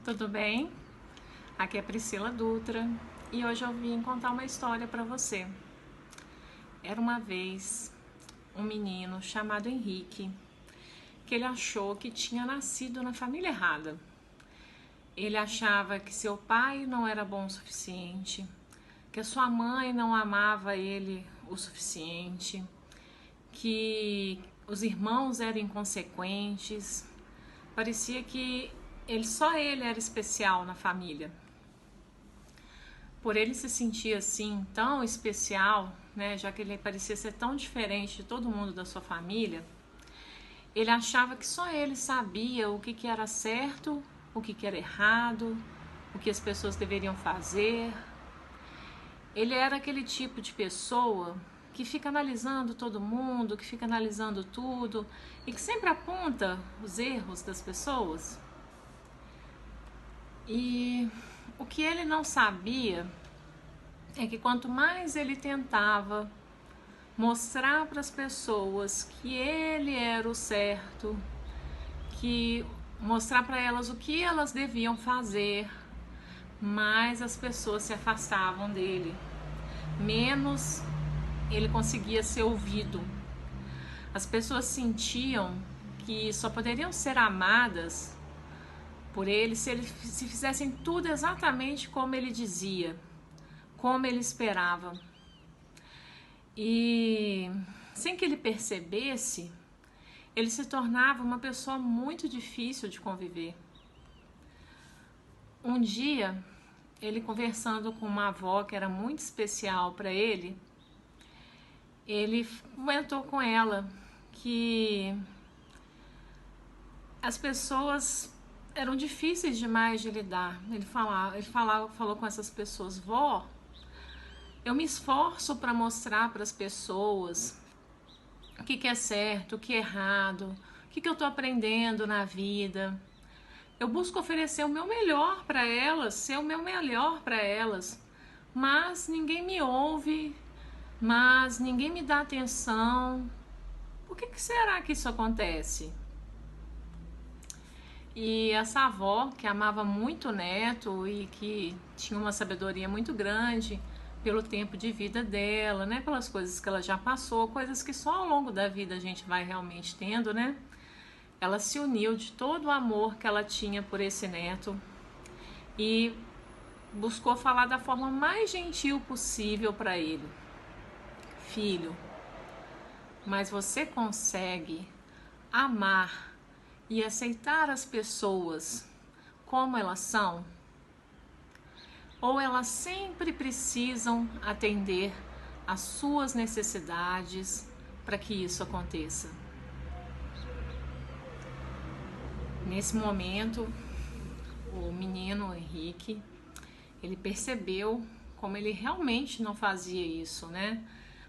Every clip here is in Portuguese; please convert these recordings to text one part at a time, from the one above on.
Tudo bem? Aqui é Priscila Dutra e hoje eu vim contar uma história para você. Era uma vez um menino chamado Henrique que ele achou que tinha nascido na família errada. Ele achava que seu pai não era bom o suficiente, que a sua mãe não amava ele o suficiente, que os irmãos eram inconsequentes. Parecia que só ele era especial na família. Por ele se sentir assim, tão especial, né, já que ele parecia ser tão diferente de todo mundo da sua família, ele achava que só ele sabia o que era certo, o que era errado, o que as pessoas deveriam fazer. Ele era aquele tipo de pessoa que fica analisando todo mundo, que fica analisando tudo e que sempre aponta os erros das pessoas. E o que ele não sabia é que quanto mais ele tentava mostrar para as pessoas que ele era o certo, que mostrar para elas o que elas deviam fazer, mais as pessoas se afastavam dele, menos ele conseguia ser ouvido. As pessoas sentiam que só poderiam ser amadas por ele se fizessem tudo exatamente como ele dizia, como ele esperava. E sem que ele percebesse, ele se tornava uma pessoa muito difícil de conviver. Um dia, ele conversando com uma avó que era muito especial para ele comentou com ela que as pessoas eram difíceis demais de lidar. Falou com essas pessoas: vó, eu me esforço para mostrar para as pessoas o que é certo, o que é errado, o que eu estou aprendendo na vida. Eu busco oferecer o meu melhor para elas, ser o meu melhor para elas, mas ninguém me ouve, mas ninguém me dá atenção. Por que será que isso acontece? E essa avó, que amava muito o neto e que tinha uma sabedoria muito grande pelo tempo de vida dela, né, pelas coisas que ela já passou, coisas que só ao longo da vida a gente vai realmente tendo, né? Ela se uniu de todo o amor que ela tinha por esse neto e buscou falar da forma mais gentil possível para ele. Filho, mas você consegue amar e aceitar as pessoas como elas são? Ou elas sempre precisam atender às suas necessidades para que isso aconteça? Nesse momento, o menino Henrique, ele percebeu como ele realmente não fazia isso, né?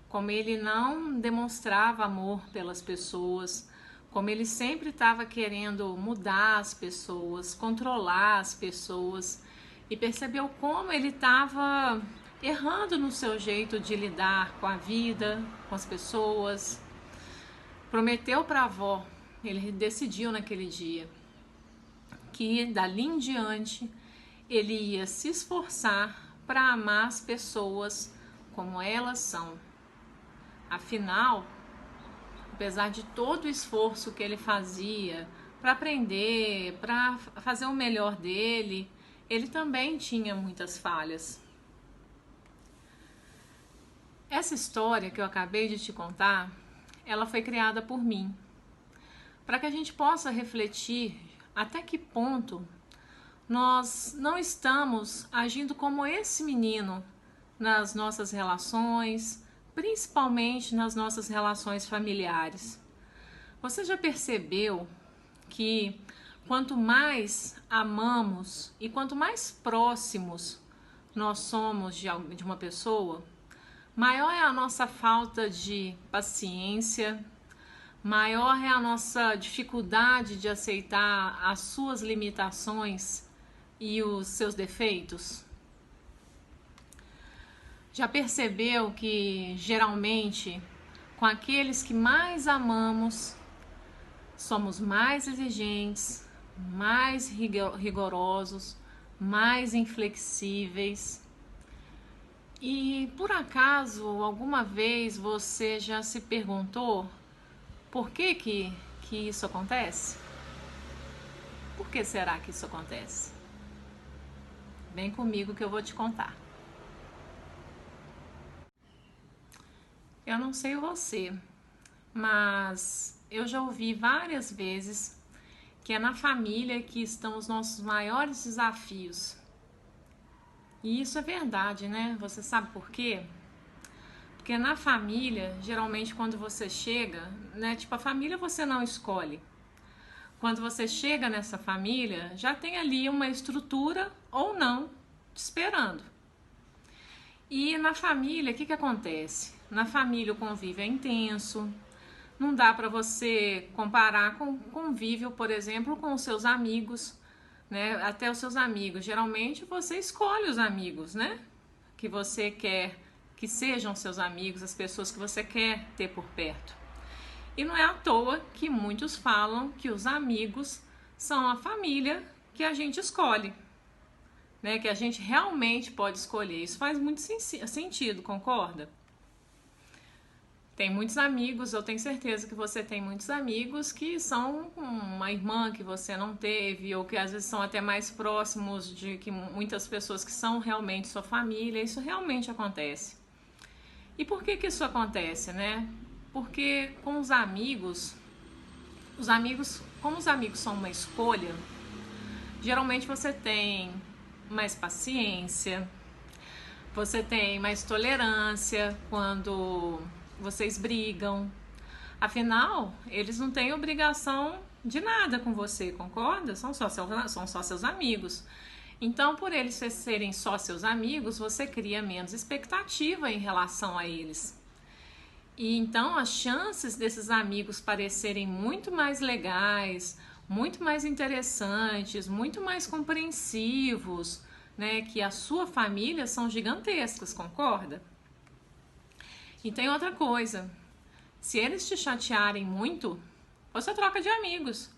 Como ele não demonstrava amor pelas pessoas, como ele sempre estava querendo mudar as pessoas, controlar as pessoas, e percebeu como ele estava errando no seu jeito de lidar com a vida, com as pessoas. Prometeu para a avó, ele decidiu naquele dia, que dali em diante ele ia se esforçar para amar as pessoas como elas são. Afinal, apesar de todo o esforço que ele fazia para aprender, para fazer o melhor dele, ele também tinha muitas falhas. Essa história que eu acabei de te contar, ela foi criada por mim, para que a gente possa refletir até que ponto nós não estamos agindo como esse menino nas nossas relações, principalmente nas nossas relações familiares. Você já percebeu que quanto mais amamos e quanto mais próximos nós somos de uma pessoa, maior é a nossa falta de paciência, maior é a nossa dificuldade de aceitar as suas limitações e os seus defeitos? Já percebeu que geralmente com aqueles que mais amamos somos mais exigentes, mais rigorosos, mais inflexíveis. E por acaso, alguma vez você já se perguntou por que isso acontece? Por que será que isso acontece? Vem comigo que eu vou te contar. Eu não sei você, mas eu já ouvi várias vezes que é na família que estão os nossos maiores desafios. E isso é verdade, né? Você sabe por quê? Porque na família, geralmente quando você chega, né? Tipo, a família você não escolhe. Quando você chega nessa família, já tem ali uma estrutura ou não te esperando. E na família, o que acontece? Na família o convívio é intenso, não dá para você comparar com o convívio, por exemplo, com os seus amigos, né? Até os seus amigos. Geralmente você escolhe os amigos, né? Que você quer que sejam seus amigos, as pessoas que você quer ter por perto. E não é à toa que muitos falam que os amigos são a família que a gente escolhe, né? Que a gente realmente pode escolher. Isso faz muito sentido, concorda? Tem muitos amigos, eu tenho certeza que você tem muitos amigos que são uma irmã que você não teve, ou que às vezes são até mais próximos de que muitas pessoas que são realmente sua família. Isso realmente acontece. E por que isso acontece, né? Porque com os amigos, como os amigos são uma escolha, geralmente você tem mais paciência, você tem mais tolerância quando vocês brigam. Afinal, eles não têm obrigação de nada com você, concorda? São só seus amigos. Então, por eles serem só seus amigos, você cria menos expectativa em relação a eles. E então as chances desses amigos parecerem muito mais legais, muito mais interessantes, muito mais compreensivos, né, que a sua família são gigantescas, concorda? E tem outra coisa, se eles te chatearem muito, você troca de amigos.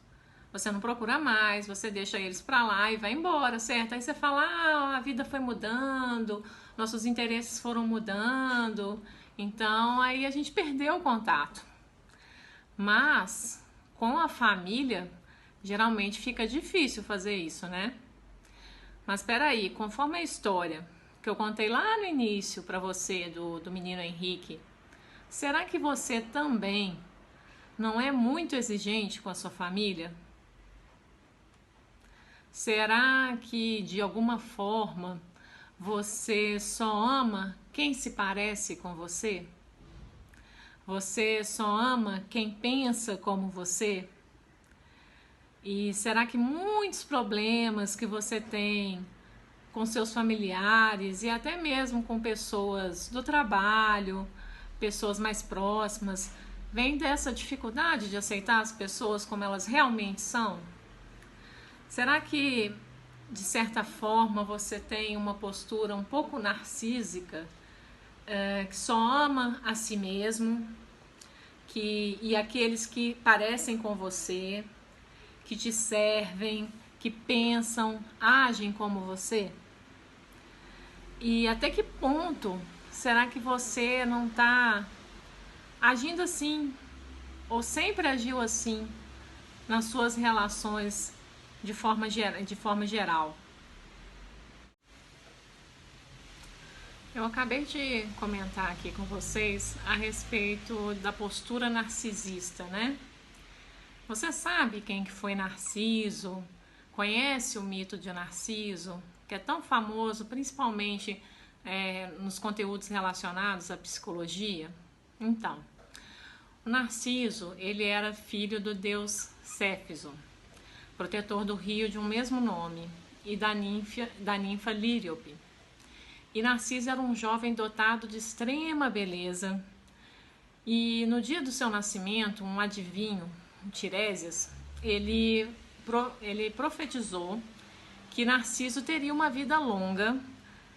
Você não procura mais, você deixa eles pra lá e vai embora, certo? Aí você fala, a vida foi mudando, nossos interesses foram mudando, então aí a gente perdeu o contato. Mas com a família, geralmente fica difícil fazer isso, né? Mas peraí, conforme a história que eu contei lá no início pra você do menino Henrique, será que você também não é muito exigente com a sua família? Será que de alguma forma você só ama quem se parece com você? Você só ama quem pensa como você? E será que muitos problemas que você tem com seus familiares e até mesmo com pessoas do trabalho, pessoas mais próximas, vem dessa dificuldade de aceitar as pessoas como elas realmente são? Será que, de certa forma, você tem uma postura um pouco narcísica, que só ama a si mesmo, e aqueles que parecem com você, que te servem, que pensam, agem como você? E até que ponto será que você não está agindo assim, ou sempre agiu assim, nas suas relações de forma geral? Eu acabei de comentar aqui com vocês a respeito da postura narcisista, né? Você sabe quem que foi Narciso? Conhece o mito de Narciso, que é tão famoso, principalmente nos conteúdos relacionados à psicologia? Então, o Narciso, ele era filho do deus Céfiso, protetor do rio de um mesmo nome, e da ninfa Lírio. E Narciso era um jovem dotado de extrema beleza. E no dia do seu nascimento, um adivinho, Tiresias, ele profetizou que Narciso teria uma vida longa,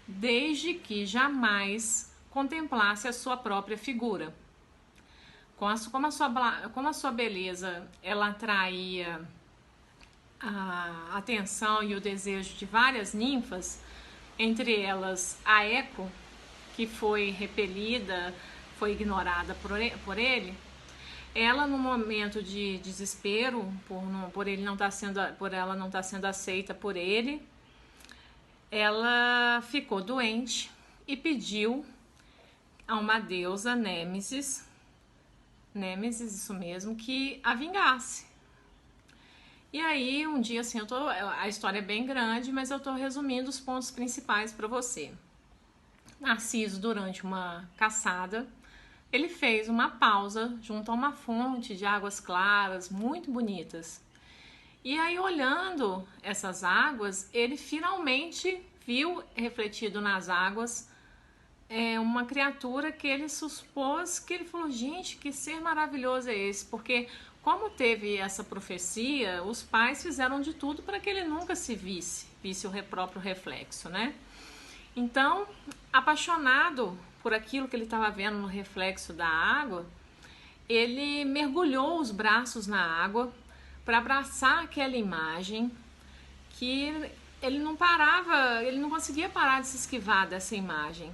desde que jamais contemplasse a sua própria figura. Como a sua beleza ela atraía a atenção e o desejo de várias ninfas, entre elas a Eco, que foi repelida, foi ignorada por ele. Ela, no momento de desespero, por ela não estar sendo aceita por ele, ela ficou doente e pediu a uma deusa, Nêmesis, isso mesmo, que a vingasse. E aí, um dia, assim, a história é bem grande, mas eu tô resumindo os pontos principais para você. Narciso, durante uma caçada, ele fez uma pausa junto a uma fonte de águas claras, muito bonitas. E aí, olhando essas águas, ele finalmente viu refletido nas águas uma criatura que ele supôs, que ele falou, gente, que ser maravilhoso é esse? Porque como teve essa profecia, os pais fizeram de tudo para que ele nunca se visse o próprio reflexo, né? Então, apaixonado por aquilo que ele estava vendo no reflexo da água, ele mergulhou os braços na água para abraçar aquela imagem, que ele não conseguia parar de se esquivar dessa imagem.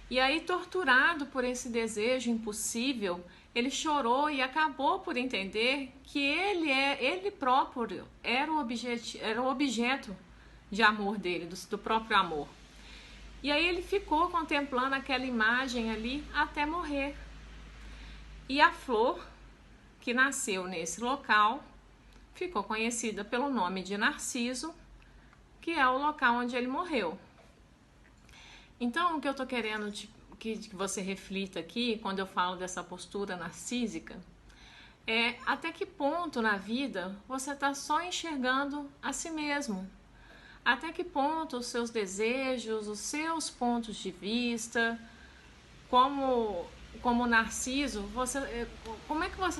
E aí, torturado por esse desejo impossível, ele chorou e acabou por entender que ele próprio era o objeto de amor dele, do próprio amor. E aí ele ficou contemplando aquela imagem ali até morrer. E a flor que nasceu nesse local ficou conhecida pelo nome de Narciso, que é o local onde ele morreu. Então, o que eu estou querendo que você reflita aqui, quando eu falo dessa postura narcísica, é até que ponto na vida você está só enxergando a si mesmo. Até que ponto os seus desejos, os seus pontos de vista, como Narciso,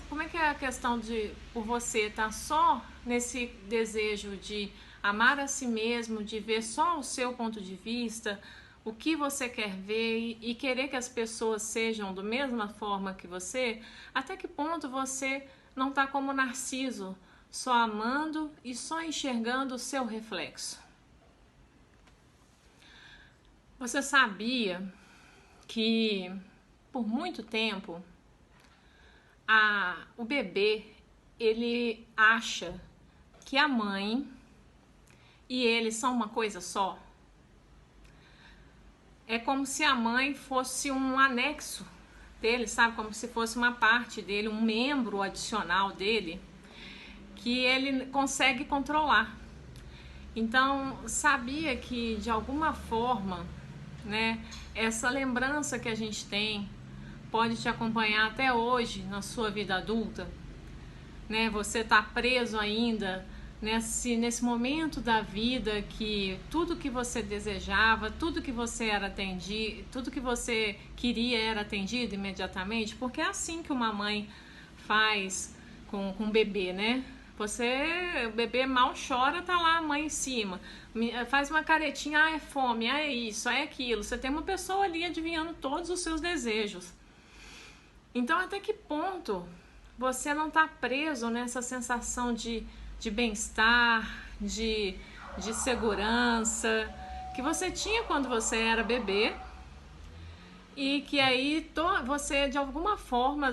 como é que é a questão de por você estar só nesse desejo de amar a si mesmo, de ver só o seu ponto de vista, o que você quer ver e querer que as pessoas sejam da mesma forma que você? Até que ponto você não está como Narciso, só amando e só enxergando o seu reflexo? Você sabia que por muito tempo o bebê ele acha que a mãe e ele são uma coisa só? É como se a mãe fosse um anexo dele, sabe? Como se fosse uma parte dele, um membro adicional dele, que ele consegue controlar. Então, sabia que de alguma forma, né, essa lembrança que a gente tem pode te acompanhar até hoje na sua vida adulta, né? Você tá preso ainda nesse momento da vida que tudo que você desejava, tudo que você era atendido, tudo que você queria era atendido imediatamente, porque é assim que uma mãe faz com o bebê, né? O bebê mal chora, tá lá a mãe em cima, faz uma caretinha, é fome, é isso, é aquilo. Você tem uma pessoa ali adivinhando todos os seus desejos. Então, até que ponto você não tá preso nessa sensação de bem-estar, de segurança que você tinha quando você era bebê, e que aí você de alguma forma,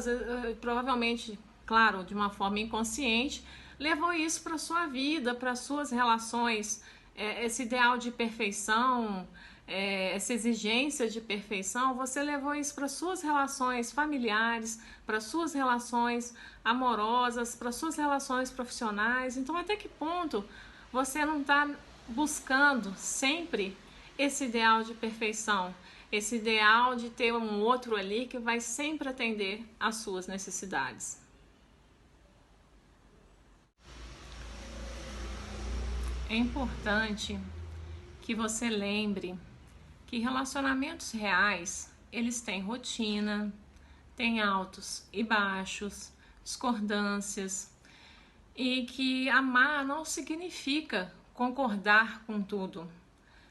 provavelmente, claro, de uma forma inconsciente, levou isso para sua vida, para suas relações, esse ideal de perfeição, essa exigência de perfeição, você levou isso para suas relações familiares, para suas relações amorosas, para suas relações profissionais. Então, até que ponto você não está buscando sempre esse ideal de perfeição, esse ideal de ter um outro ali que vai sempre atender às suas necessidades? É importante que você lembre que relacionamentos reais, eles têm rotina, têm altos e baixos, discordâncias, e que amar não significa concordar com tudo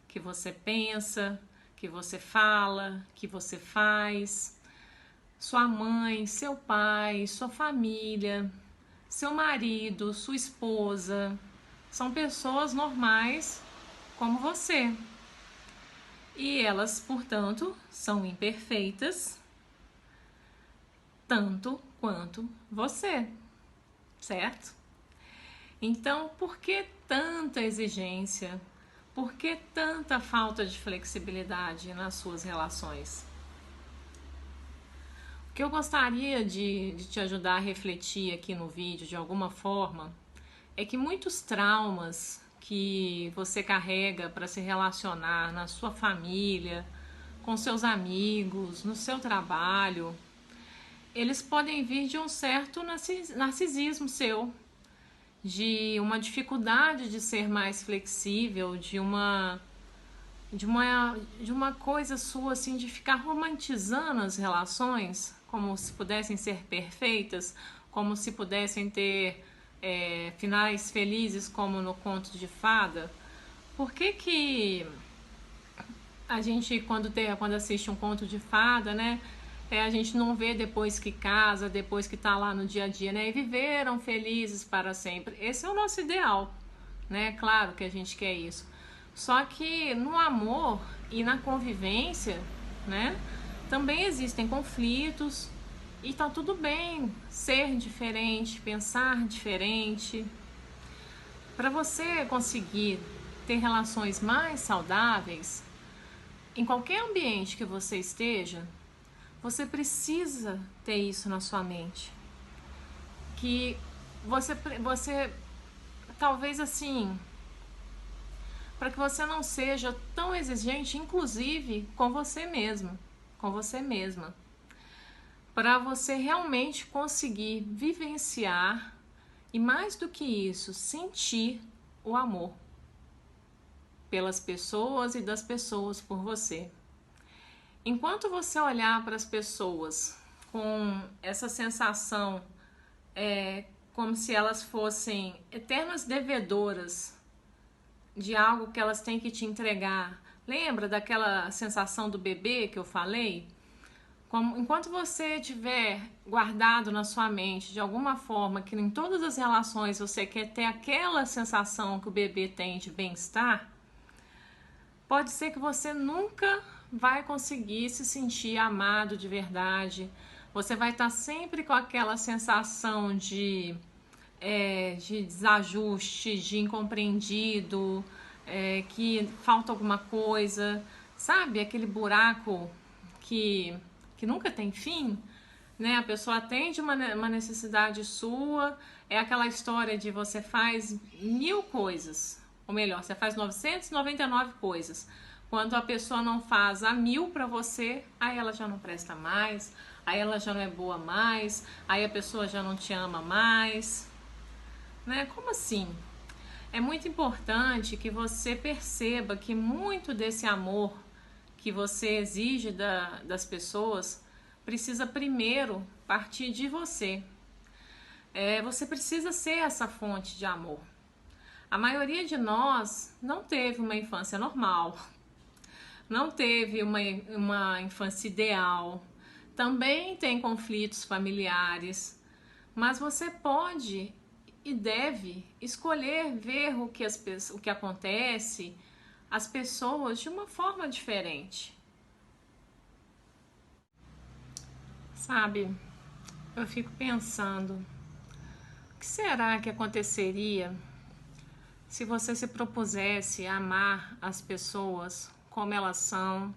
que você pensa, que você fala, que você faz. Sua mãe, seu pai, sua família, seu marido, sua esposa, são pessoas normais como você. E elas, portanto, são imperfeitas tanto quanto você, certo? Então, por que tanta exigência? Por que tanta falta de flexibilidade nas suas relações? O que eu gostaria de te ajudar a refletir aqui no vídeo de alguma forma é que muitos traumas que você carrega para se relacionar na sua família, com seus amigos, no seu trabalho, eles podem vir de um certo narcisismo seu, de uma dificuldade de ser mais flexível, de uma coisa sua assim de ficar romantizando as relações como se pudessem ser perfeitas, como se pudessem ter finais felizes como no conto de fada. Por que a gente quando assiste um conto de fada, né, a gente não vê depois que casa, depois que tá lá no dia a dia, né, e viveram felizes para sempre? Esse é o nosso ideal, né? Claro que a gente quer isso. Só que no amor e na convivência, né, também existem conflitos e tá tudo bem ser diferente, pensar diferente. Para você conseguir ter relações mais saudáveis, em qualquer ambiente que você esteja, você precisa ter isso na sua mente. Que você talvez assim, para que você não seja tão exigente, inclusive com você mesmo, com você mesma, para você realmente conseguir vivenciar e, mais do que isso, sentir o amor pelas pessoas e das pessoas por você. Enquanto você olhar para as pessoas com essa sensação, como se elas fossem eternas devedoras de algo que elas têm que te entregar. Lembra daquela sensação do bebê que eu falei? Enquanto você tiver guardado na sua mente de alguma forma que em todas as relações você quer ter aquela sensação que o bebê tem de bem-estar, pode ser que você nunca vai conseguir se sentir amado de verdade. Você vai estar sempre com aquela sensação de desajuste, de incompreendido, que falta alguma coisa, sabe? Aquele buraco que nunca tem fim, né? A pessoa atende uma necessidade sua, é aquela história de você faz 1000 coisas, ou melhor, você faz 999 coisas. Quando a pessoa não faz a 1000 para você, aí ela já não presta mais, aí ela já não é boa mais, aí a pessoa já não te ama mais, né? Como assim? É muito importante que você perceba que muito desse amor que você exige das pessoas precisa primeiro partir de você. Você precisa ser essa fonte de amor. A maioria de nós não teve uma infância normal, não teve uma infância ideal, também tem conflitos familiares, mas você pode e deve escolher ver o que acontece, as pessoas de uma forma diferente. Sabe, eu fico pensando, o que será que aconteceria se você se propusesse a amar as pessoas como elas são,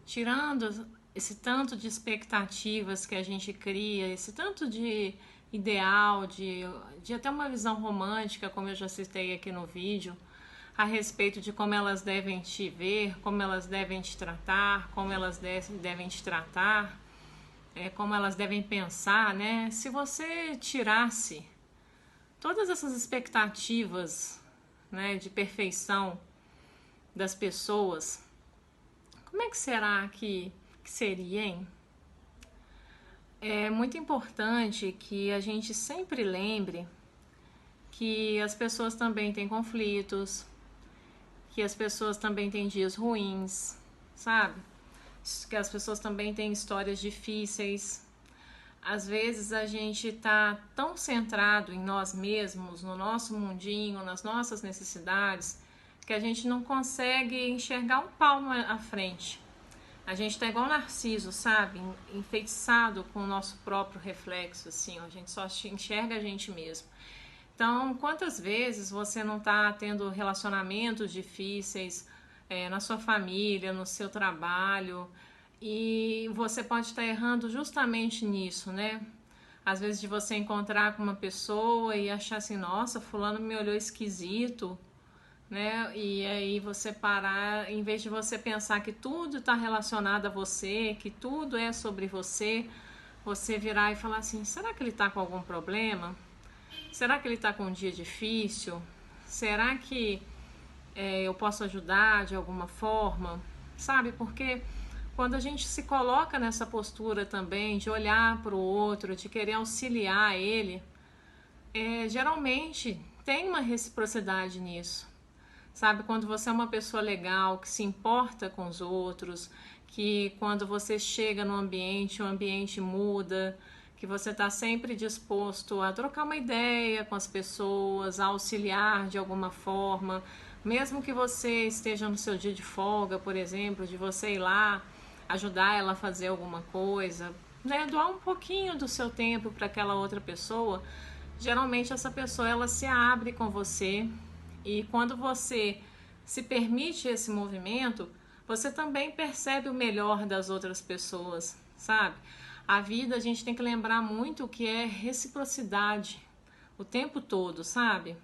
tirando esse tanto de expectativas que a gente cria, esse tanto de ideal, de até uma visão romântica, como eu já citei aqui no vídeo, a respeito de como elas devem te ver, como elas devem te tratar, como elas devem te tratar, como elas devem pensar, né? Se você tirasse todas essas expectativas, né, de perfeição das pessoas, como é que será que seria, hein? É muito importante que a gente sempre lembre que as pessoas também têm conflitos, que as pessoas também têm dias ruins, sabe? Que as pessoas também têm histórias difíceis. Às vezes a gente tá tão centrado em nós mesmos, no nosso mundinho, nas nossas necessidades, que a gente não consegue enxergar um palmo à frente. A gente tá igual Narciso, sabe? Enfeitiçado com o nosso próprio reflexo, assim, ó. A gente só enxerga a gente mesmo. Então, quantas vezes você não tá tendo relacionamentos difíceis na sua família, no seu trabalho, e você pode estar errando justamente nisso, né? Às vezes de você encontrar com uma pessoa e achar assim, nossa, fulano me olhou esquisito, né? E aí você parar, em vez de você pensar que tudo está relacionado a você, que tudo é sobre você, você virar e falar assim, será que ele está com algum problema? Será que ele está com um dia difícil? Será que eu posso ajudar de alguma forma? Sabe, porque quando a gente se coloca nessa postura também de olhar para o outro, de querer auxiliar ele, geralmente tem uma reciprocidade nisso. Sabe, quando você é uma pessoa legal, que se importa com os outros, que quando você chega no ambiente, o ambiente muda, que você está sempre disposto a trocar uma ideia com as pessoas, a auxiliar de alguma forma, mesmo que você esteja no seu dia de folga, por exemplo, de você ir lá ajudar ela a fazer alguma coisa, né, doar um pouquinho do seu tempo para aquela outra pessoa. Geralmente essa pessoa ela se abre com você e quando você se permite esse movimento, você também percebe o melhor das outras pessoas, sabe? A vida a gente tem que lembrar muito o que é reciprocidade o tempo todo, sabe?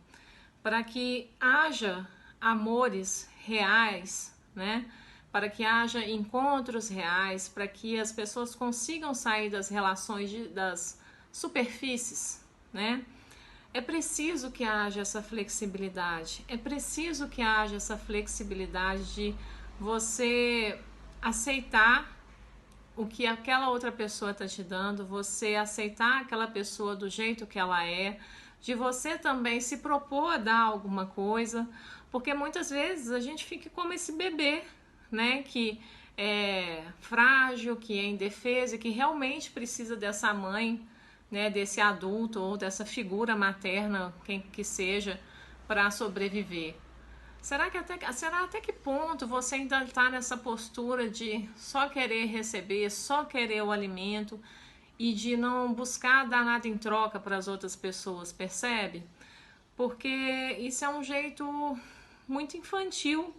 Para que haja amores reais, né? Para que haja encontros reais, para que as pessoas consigam sair das relações das superfícies, né? É preciso que haja essa flexibilidade, é preciso que haja essa flexibilidade de você aceitar o que aquela outra pessoa está te dando, você aceitar aquela pessoa do jeito que ela é, de você também se propor a dar alguma coisa, porque muitas vezes a gente fica como esse bebê, né, que é frágil, que é indefeso, que realmente precisa dessa mãe, né, desse adulto ou dessa figura materna, quem que seja, para sobreviver. Será até que ponto você ainda está nessa postura de só querer receber, só querer o alimento e de não buscar dar nada em troca para as outras pessoas, percebe? Porque isso é um jeito muito infantil,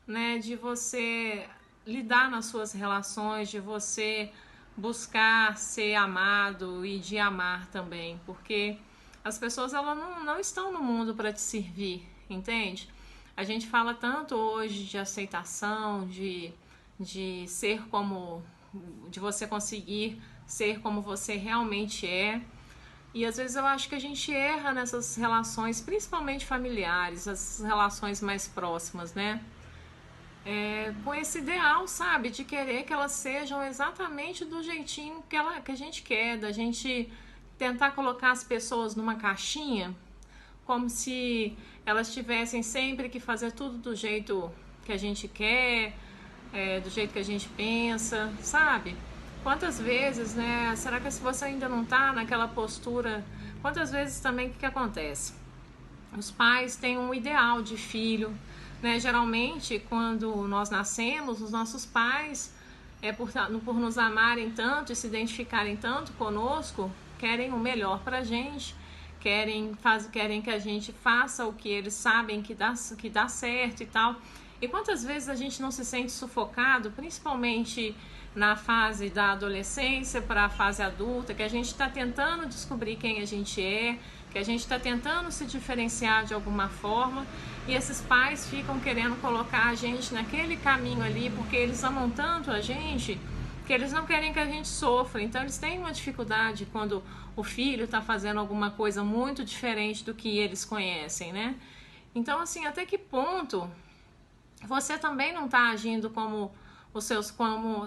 né, de você lidar nas suas relações, de você buscar ser amado e de amar também, porque as pessoas elas não estão no mundo para te servir, entende? A gente fala tanto hoje de aceitação, de ser como, de você conseguir ser como você realmente é. E às vezes eu acho que a gente erra nessas relações, principalmente familiares, as relações mais próximas, né? Com esse ideal, sabe, de querer que elas sejam exatamente do jeitinho que a gente quer, da gente tentar colocar as pessoas numa caixinha, como se elas tivessem sempre que fazer tudo do jeito que a gente quer, do jeito que a gente pensa, sabe? Quantas vezes, né? Será que se você ainda não tá naquela postura, quantas vezes também o que acontece? Os pais têm um ideal de filho, né? Geralmente, quando nós nascemos, os nossos pais, por nos amarem tanto e se identificarem tanto conosco, querem o melhor pra gente, querem que a gente faça o que eles sabem que dá certo e tal. E quantas vezes a gente não se sente sufocado, principalmente na fase da adolescência para a fase adulta, que a gente está tentando descobrir quem a gente é, que a gente está tentando se diferenciar de alguma forma, e esses pais ficam querendo colocar a gente naquele caminho ali, porque eles amam tanto a gente, que eles não querem que a gente sofra. Então eles têm uma dificuldade quando o filho está fazendo alguma coisa muito diferente do que eles conhecem, né? Então, assim, até que ponto você também não está agindo como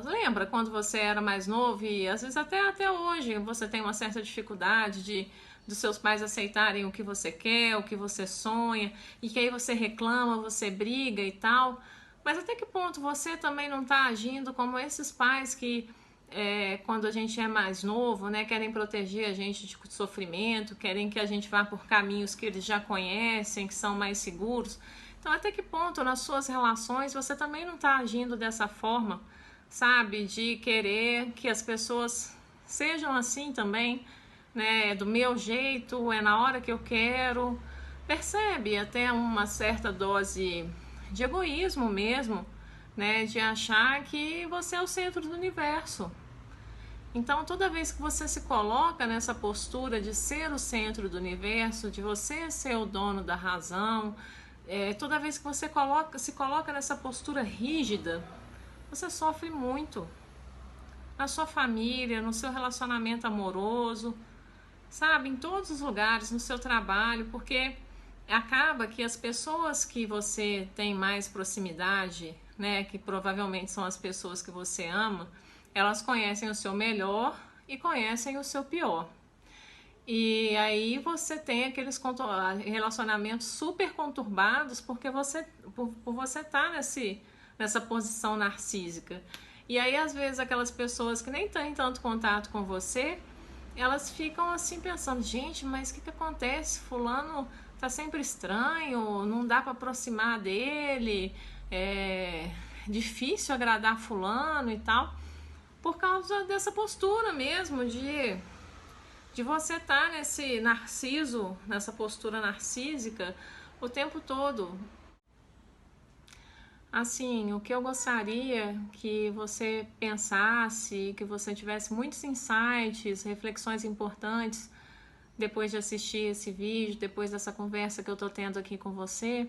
lembra quando você era mais novo e às vezes até hoje você tem uma certa dificuldade dos seus pais aceitarem o que você quer, o que você sonha, e que aí você reclama, você briga e tal. Mas até que ponto você também não está agindo como esses pais que quando a gente é mais novo, né, querem proteger a gente de sofrimento, querem que a gente vá por caminhos que eles já conhecem, que são mais seguros. Então, até que ponto nas suas relações você também não está agindo dessa forma, sabe? De querer que as pessoas sejam assim também, né? Do meu jeito, é na hora que eu quero. Percebe até uma certa dose de egoísmo mesmo, né? De achar que você é o centro do universo. Então, toda vez que você se coloca nessa postura de ser o centro do universo, de você ser o dono da razão, toda vez que você se coloca nessa postura rígida, você sofre muito na sua família, no seu relacionamento amoroso, sabe, em todos os lugares, no seu trabalho, porque acaba que as pessoas que você tem mais proximidade, né, que provavelmente são as pessoas que você ama, elas conhecem o seu melhor e conhecem o seu pior. E aí você tem aqueles relacionamentos super conturbados porque por você estar nessa posição narcísica. E aí, às vezes, aquelas pessoas que nem têm tanto contato com você, elas ficam assim pensando, gente, mas o que acontece? Fulano tá sempre estranho, não dá para aproximar dele, é difícil agradar fulano e tal, por causa dessa postura mesmo de você estar nesse narciso, nessa postura narcísica o tempo todo. Assim, o que eu gostaria que você pensasse, que você tivesse muitos insights, reflexões importantes depois de assistir esse vídeo, depois dessa conversa que eu tô tendo aqui com você,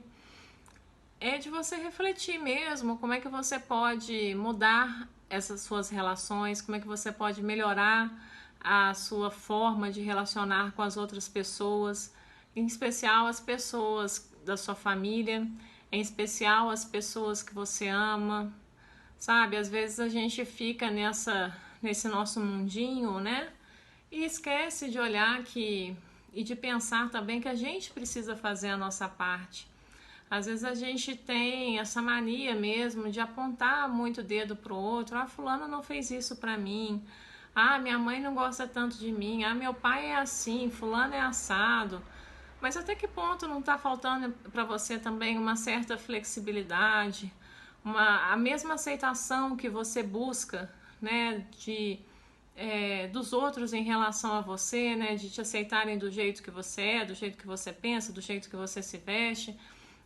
é de você refletir mesmo como é que você pode mudar essas suas relações, como é que você pode melhorar a sua forma de relacionar com as outras pessoas, em especial as pessoas da sua família, em especial as pessoas que você ama, sabe? Às vezes a gente fica nesse nosso mundinho, né? E esquece de olhar e de pensar também que a gente precisa fazer a nossa parte. Às vezes a gente tem essa mania mesmo de apontar muito o dedo pro outro. Ah, fulano não fez isso pra mim. Ah, minha mãe não gosta tanto de mim. Ah, meu pai é assim, fulano é assado. Mas até que ponto não está faltando para você também uma certa flexibilidade, a mesma aceitação que você busca, né, dos outros em relação a você, né, de te aceitarem do jeito que você é, do jeito que você pensa, do jeito que você se veste.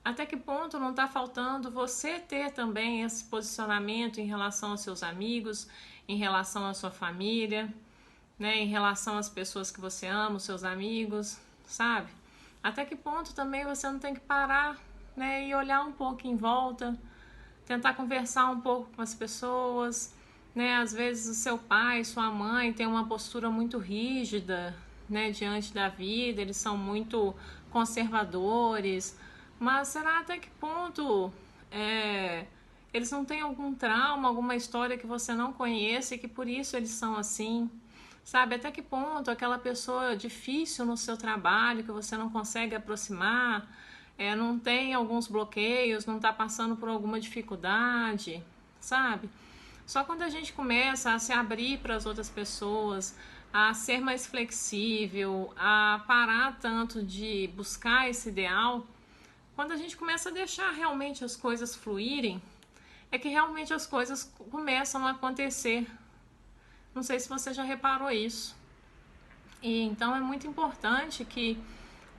Até que ponto não está faltando você ter também esse posicionamento em relação aos seus amigos, em relação à sua família, né, em relação às pessoas que você ama, os seus amigos, sabe? Até que ponto também você não tem que parar, né, e olhar um pouco em volta, tentar conversar um pouco com as pessoas, né? Às vezes o seu pai, sua mãe tem uma postura muito rígida, né, diante da vida, eles são muito conservadores, mas será até que ponto eles não têm algum trauma, alguma história que você não conhece e que por isso eles são assim? Sabe, até que ponto aquela pessoa difícil no seu trabalho, que você não consegue aproximar, não tem alguns bloqueios, não está passando por alguma dificuldade, sabe? Só quando a gente começa a se abrir para as outras pessoas, a ser mais flexível, a parar tanto de buscar esse ideal, quando a gente começa a deixar realmente as coisas fluírem, é que realmente as coisas começam a acontecer. Não sei se você já reparou isso. E então é muito importante que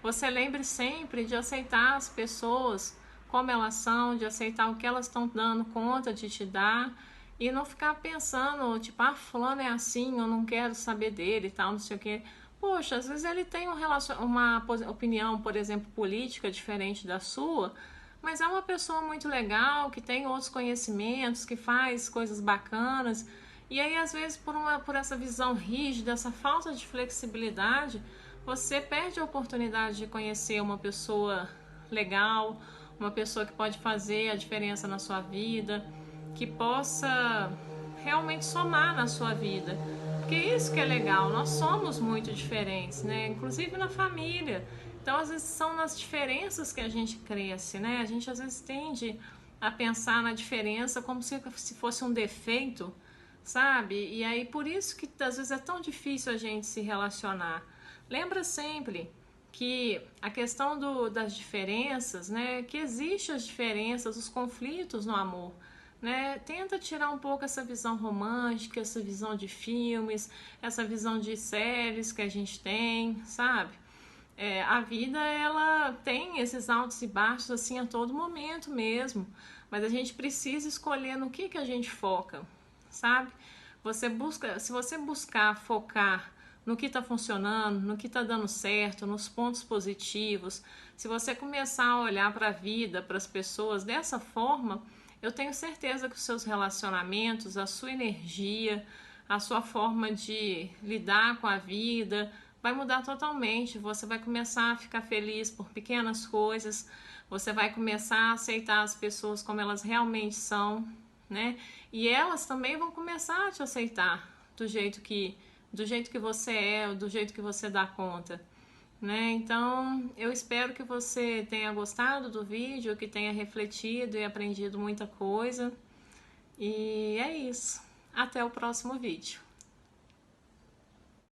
você lembre sempre de aceitar as pessoas como elas são, de aceitar o que elas estão dando conta de te dar e não ficar pensando, tipo, ah, fulano é assim, eu não quero saber dele e tal, não sei o quê. Poxa, às vezes ele tem uma opinião, por exemplo, política diferente da sua, mas é uma pessoa muito legal, que tem outros conhecimentos, que faz coisas bacanas. E aí, às vezes, por essa visão rígida, essa falta de flexibilidade, você perde a oportunidade de conhecer uma pessoa legal, uma pessoa que pode fazer a diferença na sua vida, que possa realmente somar na sua vida. Porque isso que é legal, nós somos muito diferentes, né? Inclusive na família. Então, às vezes, são nas diferenças que a gente cresce, né? A gente, às vezes, tende a pensar na diferença como se fosse um defeito, sabe? E aí por isso que às vezes é tão difícil a gente se relacionar. Lembra sempre que a questão das diferenças, né? Que existe as diferenças, os conflitos no amor. Né? Tenta tirar um pouco essa visão romântica, essa visão de filmes, essa visão de séries que a gente tem, sabe? A vida ela tem esses altos e baixos assim a todo momento mesmo, mas a gente precisa escolher no que a gente foca, sabe? Se você buscar focar no que está funcionando, no que está dando certo, nos pontos positivos, se você começar a olhar para a vida, para as pessoas dessa forma, eu tenho certeza que os seus relacionamentos, a sua energia, a sua forma de lidar com a vida vai mudar totalmente. Você vai começar a ficar feliz por pequenas coisas, você vai começar a aceitar as pessoas como elas realmente são, né? E elas também vão começar a te aceitar do jeito que você é, do jeito que você dá conta, né? Então, eu espero que você tenha gostado do vídeo, que tenha refletido e aprendido muita coisa. E é isso. Até o próximo vídeo.